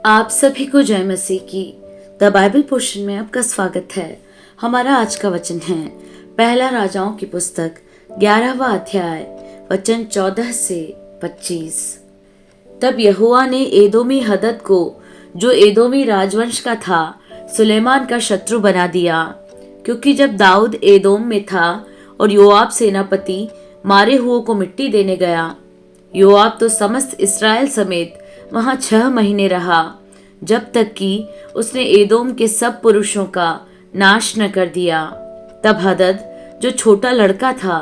आप सभी को जय मसीह की द बाइबल पोर्शन में आपका स्वागत है। हमारा आज का वचन है पहला राजाओं की पुस्तक 11वां अध्याय वचन 14 से 25। तब यहोवा ने एदोमी हदद को, जो एदोमी राजवंश का था, सुलेमान का शत्रु बना दिया, क्योंकि जब दाऊद एदोम में था और योआब सेनापति मारे हुओं को मिट्टी देने गया, योआब तो समस्त इस्राएल समेत वहां 6 महीने रहा, जब तक कि उसने एदोम के सब पुरुषों का नाश न कर दिया। तब हदद, जो छोटा लड़का था,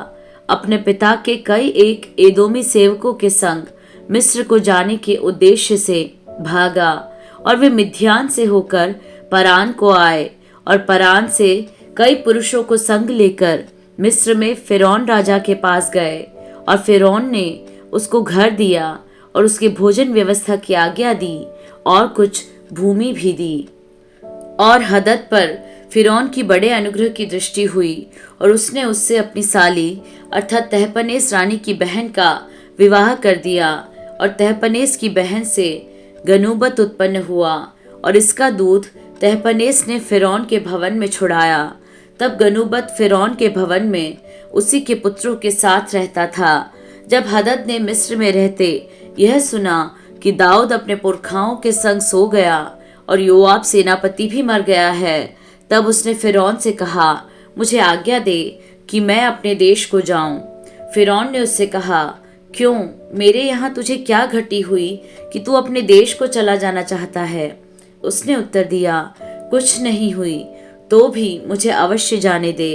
अपने पिता के कई एक एदोमी सेवकों के संग मिस्र को जाने के उद्देश्य से भागा, और वे मिद्यान से होकर परान को आए, और परान से कई पुरुषों को संग लेकर मिस्र में फिरौन राजा के पास गए, और फिरौन ने उसको घर दिया और उसके भोजन व्यवस्था की आज्ञा दी और कुछ भूमि भी दी। और हदद पर फिरौन की बड़े अनुग्रह की दृष्टि हुई, और उसने उससे अपनी साली अर्थात तहपनेस रानी की बहन का विवाह कर दिया, और तहपनेस की बहन से गनूबत उत्पन्न हुआ, और इसका दूध तहपनेस ने फिरौन के भवन में छुड़ाया। तब गनूबत फिरौन के भवन में उसी के पुत्रों के साथ रहता था। जब हदद ने मिस्र में रहते यह सुना कि दाऊद अपने पुरखाओं के संग सो गया और योआब सेनापति भी मर गया है, तब उसने फिरौन से कहा, मुझे आज्ञा दे कि मैं अपने देश को जाऊं। फिरौन ने उससे कहा, क्यों, मेरे यहाँ तुझे क्या घटी हुई कि तू अपने देश को चला जाना चाहता है? उसने उत्तर दिया, कुछ नहीं हुई, तो भी मुझे अवश्य जाने दे।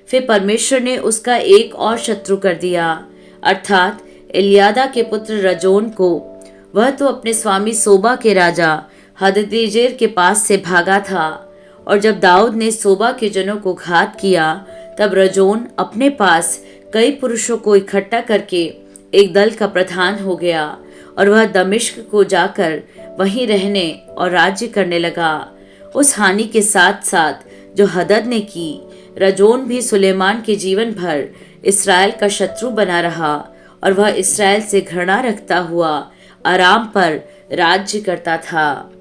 फिर परमेश्वर ने उसका एक और शत्रु कर दिया, अर्थात एलियादा के पुत्र रजोन को। वह तो अपने स्वामी सोबा के राजा हददेजेर के पास से भागा था, और जब दाऊद ने सोबा के जनों को घात किया, तब रजोन अपने पास कई पुरुषों को इकट्ठा करके एक दल का प्रधान हो गया, और वह दमिश्क को जाकर वहीं रहने और राज्य करने लगा। उस हानि के साथ साथ जो हदद ने की, रजोन भी सुलेमान के जीवन भर इस्राएल का शत्रु बना रहा, और वह इस्राएल से घृणा रखता हुआ अराम पर राज्य करता था।